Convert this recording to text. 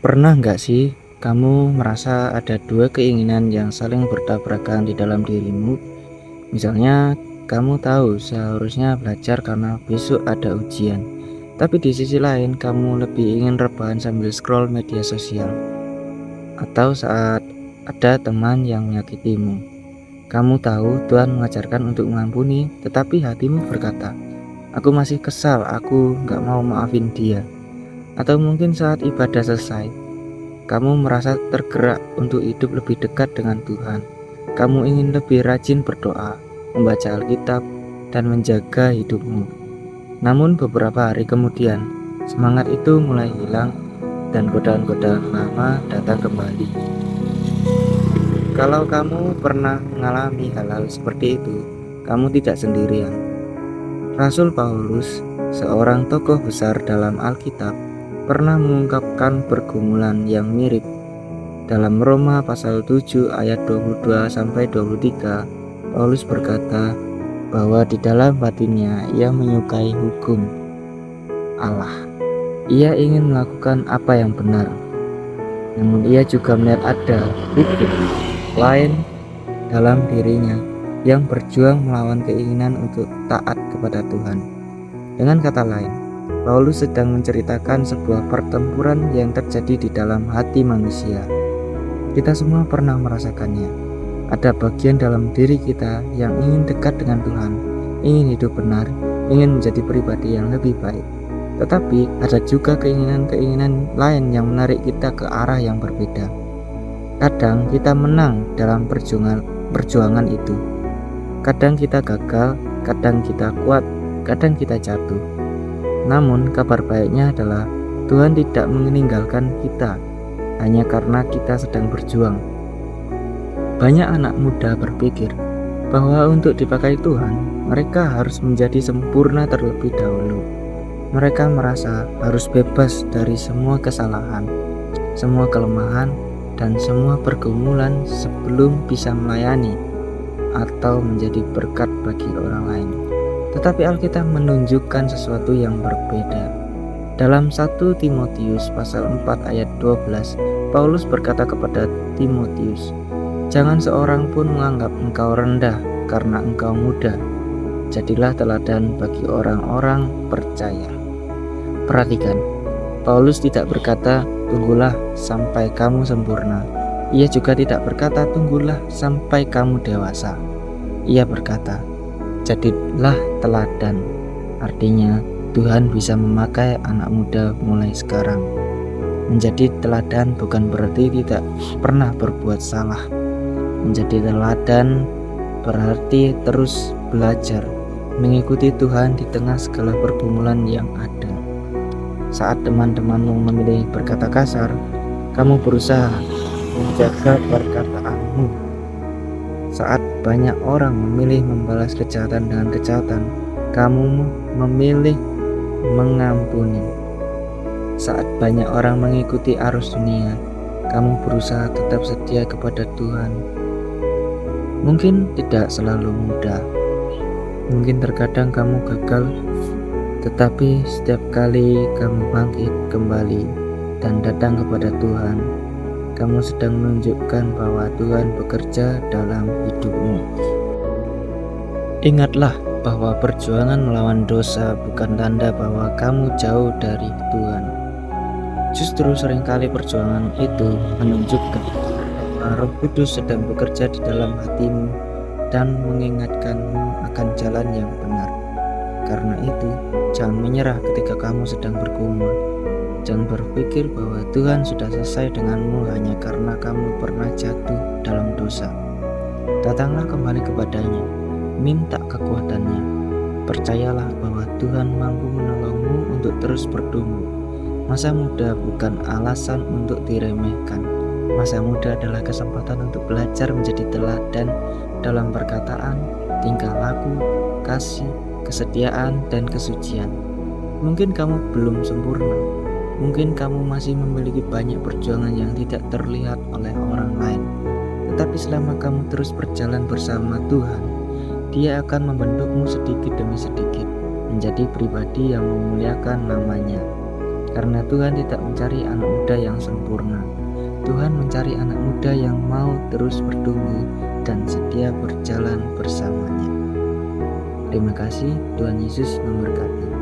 Pernah nggak sih kamu merasa ada dua keinginan yang saling bertabrakan di dalam dirimu? Misalnya, kamu tahu seharusnya belajar karena besok ada ujian, tapi di sisi lain kamu lebih ingin rebahan sambil scroll media sosial. Atau saat ada teman yang menyakitimu, kamu tahu Tuhan mengajarkan untuk mengampuni, tetapi hatimu berkata, "Aku masih kesal, aku nggak mau maafin dia." Atau mungkin saat ibadah selesai, kamu merasa tergerak untuk hidup lebih dekat dengan Tuhan. Kamu ingin lebih rajin berdoa, membaca Alkitab, dan menjaga hidupmu. Namun beberapa hari kemudian, semangat itu mulai hilang dan godaan-godaan lama datang kembali. Kalau kamu pernah mengalami hal-hal seperti itu, kamu tidak sendirian. Rasul Paulus, seorang tokoh besar dalam Alkitab, pernah mengungkapkan pergumulan yang mirip. Dalam Roma pasal 7 ayat 22-23, Paulus berkata bahwa di dalam batinnya ia menyukai hukum Allah. Ia ingin melakukan apa yang benar. Namun ia juga melihat ada hukum lain dalam dirinya yang berjuang melawan keinginan untuk taat kepada Tuhan. Dengan kata lain, Paulus sedang menceritakan sebuah pertempuran yang terjadi di dalam hati manusia. Kita semua pernah merasakannya. Ada bagian dalam diri kita yang ingin dekat dengan Tuhan, ingin hidup benar, ingin menjadi pribadi yang lebih baik. Tetapi ada juga keinginan-keinginan lain yang menarik kita ke arah yang berbeda. Kadang kita menang dalam perjuangan itu. Kadang kita gagal, kadang kita kuat, kadang kita jatuh. Namun kabar baiknya adalah Tuhan tidak meninggalkan kita hanya karena kita sedang berjuang. Banyak anak muda berpikir bahwa untuk dipakai Tuhan, mereka harus menjadi sempurna terlebih dahulu. Mereka merasa harus bebas dari semua kesalahan, semua kelemahan, dan semua pergumulan sebelum bisa melayani atau menjadi berkat bagi orang lain. Tetapi Alkitab menunjukkan sesuatu yang berbeda. Dalam 1 Timotius pasal 4 ayat 12, Paulus berkata kepada Timotius, "Jangan seorang pun menganggap engkau rendah karena engkau muda. Jadilah teladan bagi orang-orang percaya." Perhatikan, Paulus tidak berkata, "Tunggulah sampai kamu sempurna." Ia juga tidak berkata, "Tunggulah sampai kamu dewasa." Ia berkata, "Jadilah teladan." Artinya, Tuhan bisa memakai anak muda mulai sekarang. Menjadi teladan bukan berarti tidak pernah berbuat salah. Menjadi teladan berarti terus belajar, mengikuti Tuhan di tengah segala pergumulan yang ada. Saat teman-temanmu memilih berkata kasar, kamu berusaha menjaga perkataanmu. Saat banyak orang memilih membalas kejahatan dengan kejahatan, kamu memilih mengampuni. Saat banyak orang mengikuti arus dunia, kamu berusaha tetap setia kepada Tuhan. Mungkin tidak selalu mudah, mungkin terkadang kamu gagal, tetapi setiap kali kamu bangkit kembali dan datang kepada Tuhan, kamu sedang menunjukkan bahwa Tuhan bekerja dalam hidupmu. Ingatlah bahwa perjuangan melawan dosa bukan tanda bahwa kamu jauh dari Tuhan. Justru seringkali perjuangan itu menunjukkan bahwa Roh Kudus sedang bekerja di dalam hatimu dan mengingatkanmu akan jalan yang benar. Karena itu, jangan menyerah ketika kamu sedang bergumul. Jangan berpikir bahwa Tuhan sudah selesai denganmu hanya karena kamu pernah jatuh dalam dosa. Datanglah kembali kepadanya, minta kekuatannya. Percayalah bahwa Tuhan mampu menolongmu untuk terus bertumbuh. Masa muda bukan alasan untuk diremehkan. Masa muda adalah kesempatan untuk belajar menjadi teladan dalam perkataan, tingkah laku, kasih, kesetiaan, dan kesucian. Mungkin kamu belum sempurna. Mungkin kamu masih memiliki banyak perjuangan yang tidak terlihat oleh orang lain. Tetapi selama kamu terus berjalan bersama Tuhan, Dia akan membentukmu sedikit demi sedikit menjadi pribadi yang memuliakan namanya. Karena Tuhan tidak mencari anak muda yang sempurna. Tuhan mencari anak muda yang mau terus bertumbuh dan setia berjalan bersamanya. Terima kasih, Tuhan Yesus memberkati.